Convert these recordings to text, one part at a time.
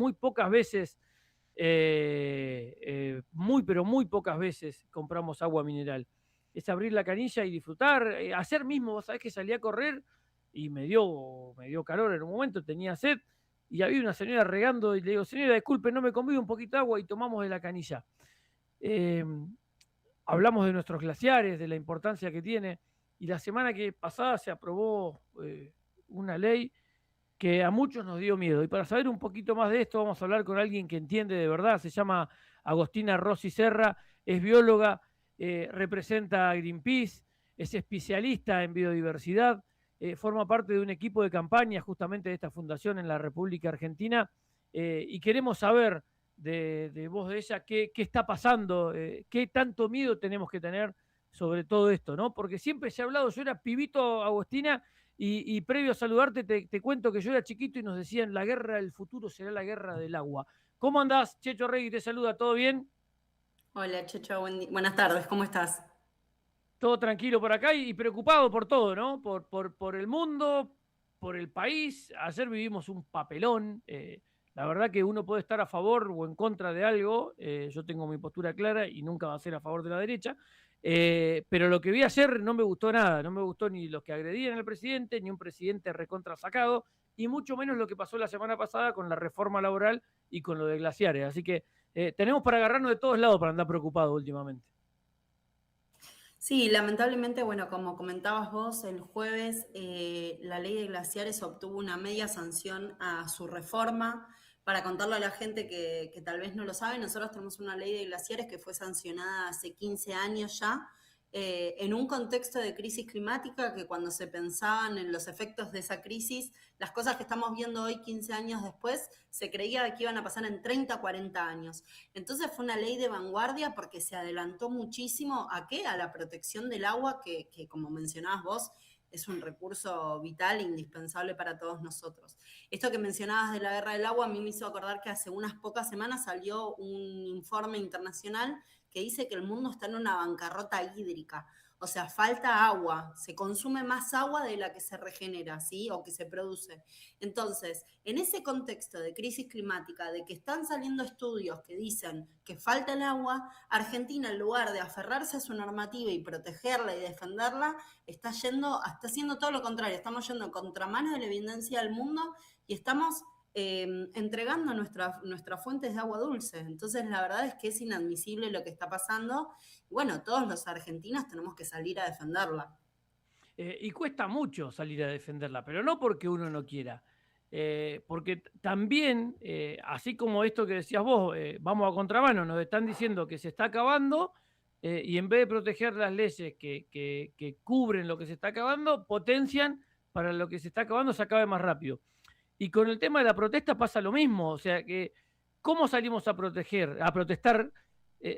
muy pocas veces, pero muy pocas veces compramos agua mineral. Es abrir la canilla y disfrutar, hacer mismo, vos sabés que salí a correr y me dio calor en un momento, tenía sed, y había una señora regando y le digo, señora, disculpe, no me convido un poquito de agua y tomamos de la canilla. Eh, Hablamos de nuestros glaciares, de la importancia que tiene, y la semana que pasada se aprobó una ley que a muchos nos dio miedo. Y para saber un poquito más de esto, vamos a hablar con alguien que entiende de verdad. Se llama Agostina Rossi Serra, es bióloga, representa a Greenpeace, es especialista en biodiversidad, forma parte de un equipo de campaña justamente de esta fundación en la República Argentina. Y queremos saber de voz de ella qué está pasando, qué tanto miedo tenemos que tener sobre todo esto, ¿no? Porque siempre se ha hablado, yo era pibito, Agostina, y previo a saludarte, te cuento que yo era chiquito y nos decían la guerra del futuro será la guerra del agua. ¿Cómo andás? Checho Regui te saluda, ¿todo bien? Hola, Checho, buenas tardes, ¿cómo estás? Todo tranquilo por acá y preocupado por todo, ¿no? Por el mundo, por el país. Ayer vivimos un papelón. La verdad que uno puede estar a favor o en contra de algo. Yo tengo mi postura clara y nunca va a ser a favor de la derecha. Pero lo que vi ayer no me gustó nada. No me gustó ni los que agredían al presidente, ni un presidente recontra sacado, y mucho menos lo que pasó la semana pasada con la reforma laboral y con lo de glaciares. Así que tenemos para agarrarnos de todos lados para andar preocupados últimamente. Sí, lamentablemente, bueno, como comentabas vos, el jueves la ley de glaciares obtuvo una media sanción a su reforma. Para contarle a la gente que tal vez no lo sabe, nosotros tenemos una ley de glaciares que fue sancionada hace 15 años ya, en un contexto de crisis climática que cuando se pensaban en los efectos de esa crisis, las cosas que estamos viendo hoy 15 años después, se creía que iban a pasar en 30, 40 años. Entonces fue una ley de vanguardia porque se adelantó muchísimo a qué, a la protección del agua, que como mencionabas vos, es un recurso vital e indispensable para todos nosotros. Esto que mencionabas de la guerra del agua a mí me hizo acordar que hace unas pocas semanas salió un informe internacional que dice que el mundo está en una bancarrota hídrica. O sea, falta agua, se consume más agua de la que se regenera, ¿sí? O que se produce. Entonces, en ese contexto de crisis climática, de que están saliendo estudios que dicen que falta el agua, Argentina, en lugar de aferrarse a su normativa y protegerla y defenderla, está haciendo todo lo contrario. Estamos yendo a contramano de la evidencia del mundo y estamos entregando nuestras fuentes de agua dulce. Entonces, la verdad es que es inadmisible lo que está pasando. Y bueno, todos los argentinos tenemos que salir a defenderla. Y cuesta mucho salir a defenderla, pero no porque uno no quiera. Porque también, así como esto que decías vos, vamos a contramano, nos están diciendo que se está acabando, y en vez de proteger las leyes que cubren lo que se está acabando, potencian para lo que se está acabando se acabe más rápido. Y con el tema de la protesta pasa lo mismo, o sea que, ¿cómo salimos a proteger, a protestar,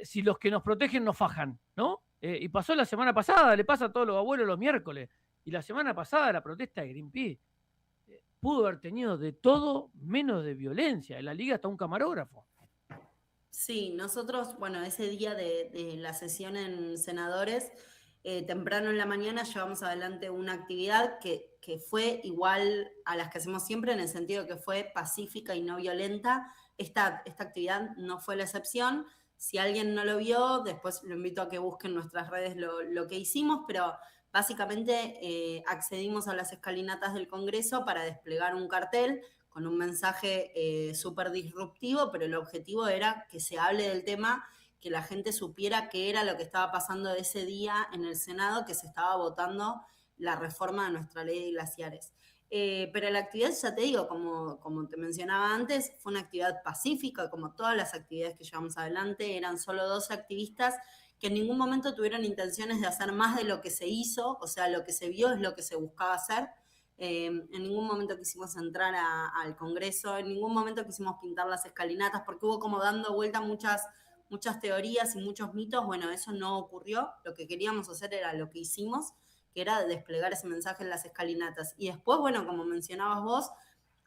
si los que nos protegen nos fajan, ¿no? Y pasó la semana pasada, le pasa a todos los abuelos los miércoles, y la semana pasada la protesta de Greenpeace pudo haber tenido de todo menos de violencia, en la liga hasta un camarógrafo. Sí, nosotros, bueno, ese día de la sesión en senadores, temprano en la mañana llevamos adelante una actividad que fue igual a las que hacemos siempre, en el sentido de que fue pacífica y no violenta. Esta actividad no fue la excepción. Si alguien no lo vio, después lo invito a que busquen en nuestras redes lo que hicimos, pero básicamente accedimos a las escalinatas del Congreso para desplegar un cartel con un mensaje súper disruptivo, pero el objetivo era que se hable del tema, que la gente supiera qué era lo que estaba pasando ese día en el Senado, que se estaba votando la reforma de nuestra ley de glaciares. Pero la actividad, ya te digo, como te mencionaba antes, fue una actividad pacífica, como todas las actividades que llevamos adelante, eran solo 12 activistas que en ningún momento tuvieron intenciones de hacer más de lo que se hizo, o sea, lo que se vio es lo que se buscaba hacer. En ningún momento quisimos entrar al Congreso, en ningún momento quisimos pintar las escalinatas, porque hubo como dando vuelta muchas teorías y muchos mitos. Bueno, eso no ocurrió. Lo que queríamos hacer era lo que hicimos, que era desplegar ese mensaje en las escalinatas. Y después, bueno, como mencionabas vos,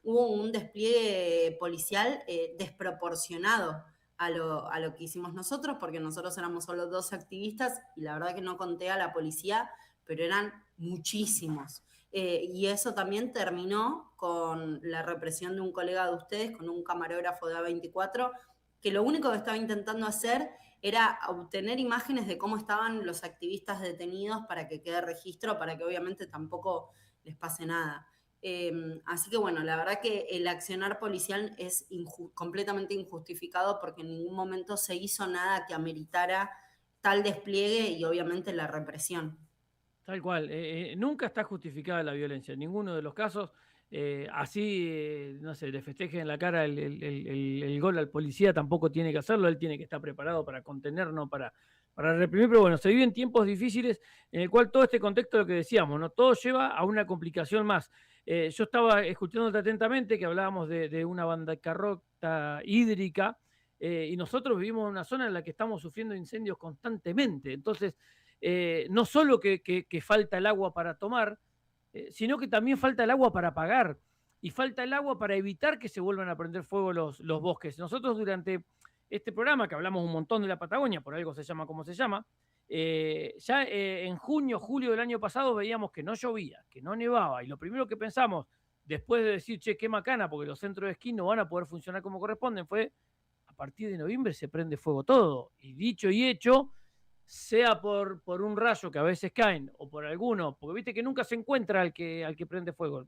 hubo un despliegue policial desproporcionado a lo que hicimos nosotros, porque nosotros éramos solo 12 activistas y la verdad que no conté a la policía, pero eran muchísimos. Y eso también terminó con la represión de un colega de ustedes, con un camarógrafo de A24, que lo único que estaba intentando hacer era obtener imágenes de cómo estaban los activistas detenidos para que quede registro, para que obviamente tampoco les pase nada. Así que bueno, la verdad que el accionar policial es completamente injustificado porque en ningún momento se hizo nada que ameritara tal despliegue y obviamente la represión. Tal cual, nunca está justificada la violencia, en ninguno de los casos. Así, no sé, le festejen en la cara el gol al policía, tampoco tiene que hacerlo, él tiene que estar preparado para contener, no para reprimir. Pero bueno, se viven tiempos difíciles en el cual todo este contexto, lo que decíamos, ¿no? Todo lleva a una complicación más. Yo estaba escuchándote atentamente que hablábamos de una bancarrota hídrica, y nosotros vivimos en una zona en la que estamos sufriendo incendios constantemente. Entonces, no solo que falta el agua para tomar, sino que también falta el agua para pagar y falta el agua para evitar que se vuelvan a prender fuego los bosques. Nosotros durante este programa, que hablamos un montón de la Patagonia, por algo se llama como se llama, ya en junio, julio del año pasado veíamos que no llovía, que no nevaba, y lo primero que pensamos, después de decir, che, qué macana, porque los centros de esquí no van a poder funcionar como corresponden, fue, a partir de noviembre se prende fuego todo. Y dicho y hecho, sea por un rayo que a veces caen o por alguno, porque viste que nunca se encuentra al que prende fuego.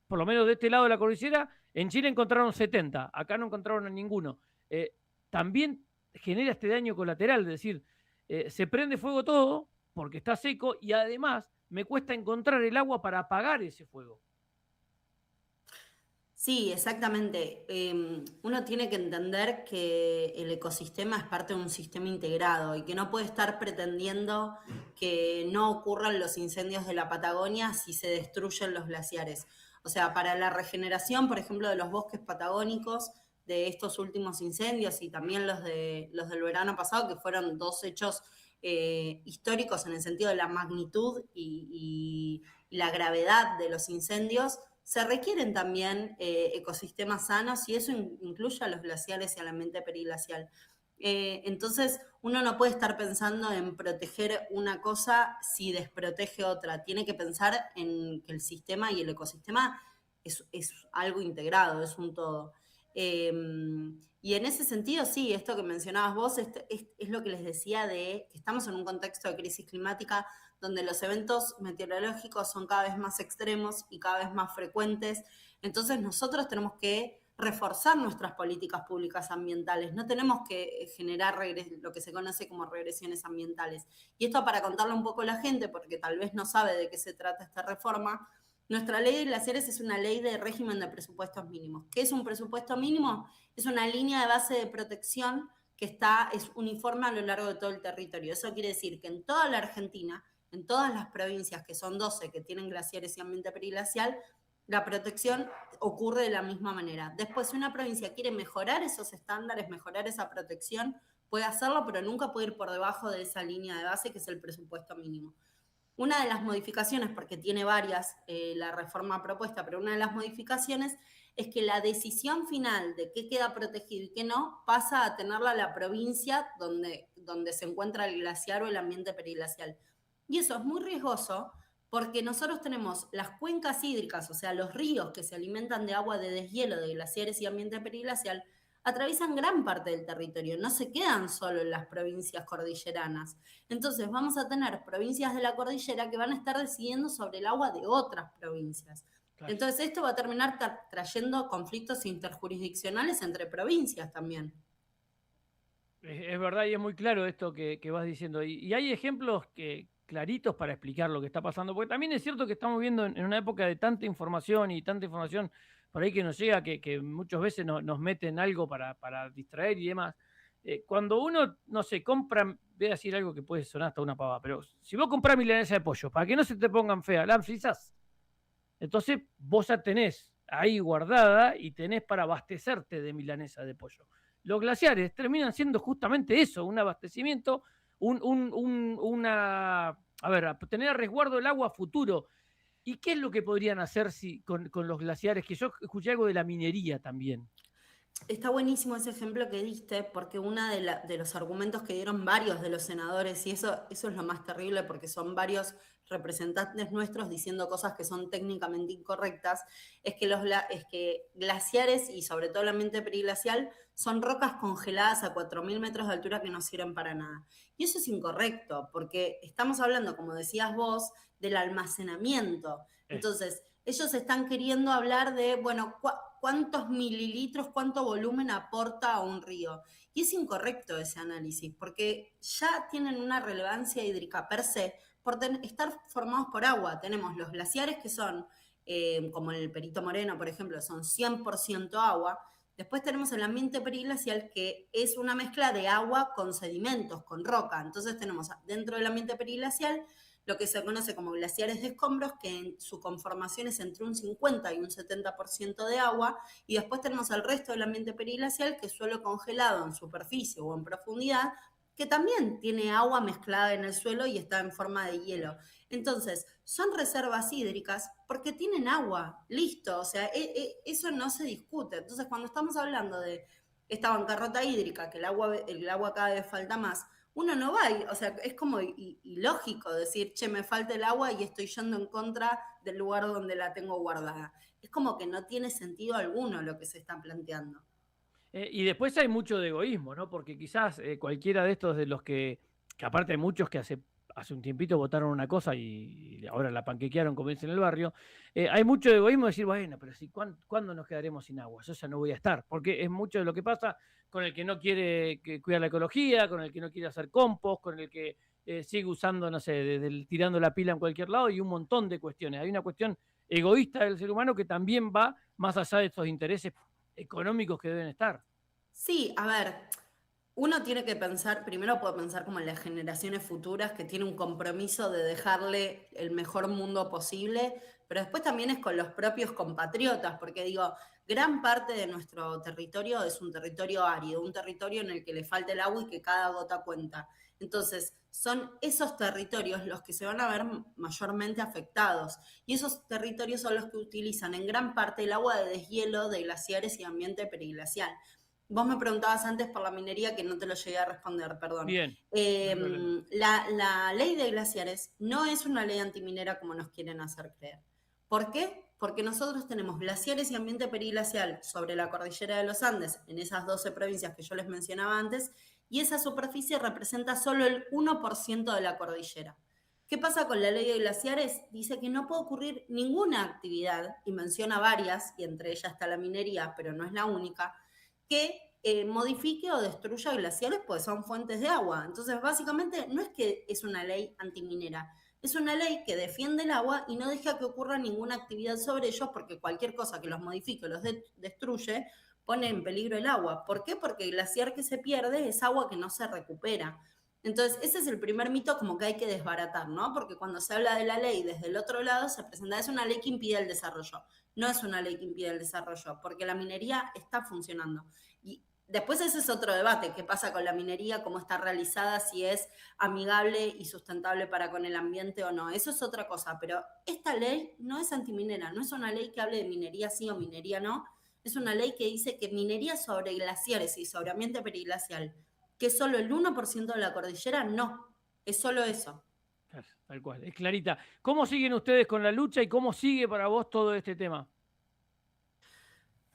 Por lo menos de este lado de la cordillera, en Chile encontraron 70, acá no encontraron a ninguno. También genera este daño colateral, es decir, se prende fuego todo porque está seco y además me cuesta encontrar el agua para apagar ese fuego. Sí, exactamente. Uno tiene que entender que el ecosistema es parte de un sistema integrado y que no puede estar pretendiendo que no ocurran los incendios de la Patagonia si se destruyen los glaciares. O sea, para la regeneración, por ejemplo, de los bosques patagónicos, de estos últimos incendios y también los del verano pasado, que fueron dos hechos históricos en el sentido de la magnitud y la gravedad de los incendios, se requieren también ecosistemas sanos y eso incluye a los glaciares y al ambiente periglacial. Entonces, uno no puede estar pensando en proteger una cosa si desprotege otra. Tiene que pensar en que el sistema y el ecosistema es algo integrado, es un todo. Y en ese sentido, sí, esto que mencionabas vos es lo que les decía de que estamos en un contexto de crisis climática donde los eventos meteorológicos son cada vez más extremos y cada vez más frecuentes. Entonces nosotros tenemos que reforzar nuestras políticas públicas ambientales, no tenemos que generar lo que se conoce como regresiones ambientales. Y esto para contarle un poco a la gente, porque tal vez no sabe de qué se trata esta reforma, nuestra ley de glaciares es una ley de régimen de presupuestos mínimos. ¿Qué es un presupuesto mínimo? Es una línea de base de protección que es uniforme a lo largo de todo el territorio. Eso quiere decir que en toda la Argentina, en todas las provincias, que son 12 que tienen glaciares y ambiente periglacial, la protección ocurre de la misma manera. Después, si una provincia quiere mejorar esos estándares, mejorar esa protección, puede hacerlo, pero nunca puede ir por debajo de esa línea de base que es el presupuesto mínimo. Una de las modificaciones, porque tiene varias la reforma propuesta, pero una de las modificaciones es que la decisión final de qué queda protegido y qué no pasa a tenerla la provincia donde se encuentra el glaciar o el ambiente periglacial. Y eso es muy riesgoso porque nosotros tenemos las cuencas hídricas, o sea, los ríos que se alimentan de agua de deshielo de glaciares y ambiente periglacial, atraviesan gran parte del territorio, no se quedan solo en las provincias cordilleranas. Entonces vamos a tener provincias de la cordillera que van a estar decidiendo sobre el agua de otras provincias. Claro. Entonces esto va a terminar trayendo conflictos interjurisdiccionales entre provincias también. Es verdad y es muy claro esto que vas diciendo. Y hay ejemplos claritos para explicar lo que está pasando, porque también es cierto que estamos viendo en una época de tanta información y tanta información por ahí que nos llega, que muchas veces nos meten algo para distraer y demás. Cuando uno, no sé, compra, voy a decir algo que puede sonar hasta una pavada, pero si vos comprás milanesa de pollo, para que no se te pongan feas, la frizás. Entonces vos ya tenés ahí guardada y tenés para abastecerte de milanesa de pollo. Los glaciares terminan siendo justamente eso, un abastecimiento, a ver, tener a resguardo el agua a futuro. ¿Y qué es lo que podrían hacer con los glaciares? Que yo escuché algo de la minería también. Está buenísimo ese ejemplo que diste, porque uno de los argumentos que dieron varios de los senadores, y eso es lo más terrible, porque son varios representantes nuestros diciendo cosas que son técnicamente incorrectas, es que glaciares y sobre todo el ambiente periglacial son rocas congeladas a 4.000 metros de altura que no sirven para nada. Y eso es incorrecto, porque estamos hablando, como decías vos, del almacenamiento. Entonces, ellos están queriendo hablar de, bueno, cuántos mililitros, cuánto volumen aporta a un río. Y es incorrecto ese análisis, porque ya tienen una relevancia hídrica per se por estar formados por agua. Tenemos los glaciares que son, como el Perito Moreno, por ejemplo, son 100% agua. Después tenemos el ambiente periglacial, que es una mezcla de agua con sedimentos, con roca. Entonces tenemos dentro del ambiente periglacial lo que se conoce como glaciares de escombros, que en su conformación es entre un 50 y un 70% de agua, y después tenemos el resto del ambiente periglacial, que es suelo congelado en superficie o en profundidad, que también tiene agua mezclada en el suelo y está en forma de hielo. Entonces, son reservas hídricas porque tienen agua, listo, o sea, eso no se discute. Entonces, cuando estamos hablando de esta bancarrota hídrica, que el agua cada vez falta más, uno no va, o sea, es como ilógico decir, che, me falta el agua y estoy yendo en contra del lugar donde la tengo guardada. Es como que no tiene sentido alguno lo que se está planteando. Y después hay mucho de egoísmo, ¿no? Porque quizás cualquiera de estos de los que aparte hay muchos que hace un tiempito votaron una cosa y ahora la panquequearon, como dicen en el barrio, hay mucho de egoísmo de decir, bueno, pero si, ¿cuándo nos quedaremos sin agua? Yo ya no voy a estar, porque es mucho de lo que pasa con el que no quiere cuidar la ecología, con el que no quiere hacer compost, con el que sigue usando, no sé, tirando la pila en cualquier lado y un montón de cuestiones. Hay una cuestión egoísta del ser humano que también va más allá de estos intereses económicos que deben estar. Sí, a ver, uno tiene que pensar, primero puede pensar como en las generaciones futuras, que tiene un compromiso de dejarle el mejor mundo posible, pero después también es con los propios compatriotas, porque digo, gran parte de nuestro territorio es un territorio árido, un territorio en el que le falta el agua y que cada gota cuenta. Entonces, son esos territorios los que se van a ver mayormente afectados. Y esos territorios son los que utilizan en gran parte el agua de deshielo de glaciares y ambiente periglacial. Vos me preguntabas antes por la minería, que no te lo llegué a responder, perdón. Bien, no hay problema. La ley de glaciares no es una ley antiminera como nos quieren hacer creer. ¿Por qué? Porque nosotros tenemos glaciares y ambiente periglacial sobre la cordillera de los Andes, en esas 12 provincias que yo les mencionaba antes, y esa superficie representa solo el 1% de la cordillera. ¿Qué pasa con la ley de glaciares? Dice que no puede ocurrir ninguna actividad, y menciona varias, y entre ellas está la minería, pero no es la única, que modifique o destruya glaciares, pues son fuentes de agua. Entonces, básicamente, no es que es una ley antiminera, es una ley que defiende el agua y no deja que ocurra ninguna actividad sobre ellos, porque cualquier cosa que los modifique o los destruye pone en peligro el agua. ¿Por qué? Porque el glaciar que se pierde es agua que no se recupera. Entonces, ese es el primer mito como que hay que desbaratar, ¿no? Porque cuando se habla de la ley desde el otro lado, se presenta, es una ley que impide el desarrollo. No es una ley que impide el desarrollo, porque la minería está funcionando. Y después ese es otro debate, qué pasa con la minería, cómo está realizada, si es amigable y sustentable para con el ambiente o no. Eso es otra cosa, pero esta ley no es antiminera, no es una ley que hable de minería sí o minería no, es una ley que dice que minería sobre glaciares y sobre ambiente periglacial, que es solo el 1% de la cordillera, no, es solo eso. Tal cual, es clarita. ¿Cómo siguen ustedes con la lucha y cómo sigue para vos todo este tema?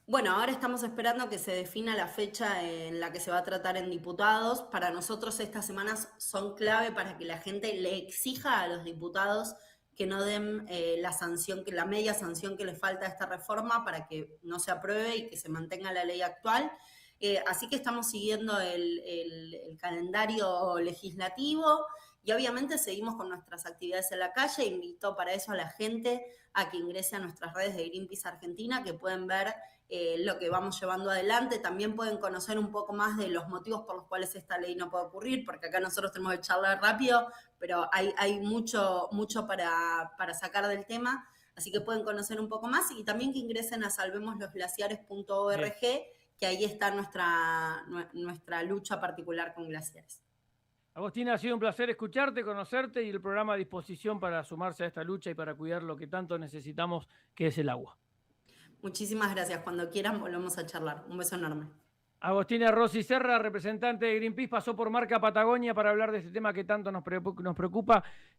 Bueno, ahora estamos esperando que se defina la fecha en la que se va a tratar en diputados. Para nosotros estas semanas son clave para que la gente le exija a los diputados que no den la sanción, la media sanción que les falta a esta reforma para que no se apruebe y que se mantenga la ley actual. Así que estamos siguiendo el calendario legislativo y obviamente seguimos con nuestras actividades en la calle. Invito para eso a la gente a que ingrese a nuestras redes de Greenpeace Argentina, que pueden ver lo que vamos llevando adelante. También pueden conocer un poco más de los motivos por los cuales esta ley no puede ocurrir, porque acá nosotros tenemos que charlar rápido, pero hay mucho para sacar del tema. Así que pueden conocer un poco más y también que ingresen a salvemoslosglaciares.org, que ahí está nuestra lucha particular con glaciares. Agostina, ha sido un placer escucharte, conocerte y el programa a disposición para sumarse a esta lucha y para cuidar lo que tanto necesitamos, que es el agua. Muchísimas gracias. Cuando quieran volvemos a charlar. Un beso enorme. Agostina Rossi Serra, representante de Greenpeace, pasó por Marca Patagonia para hablar de este tema que tanto nos preocupa.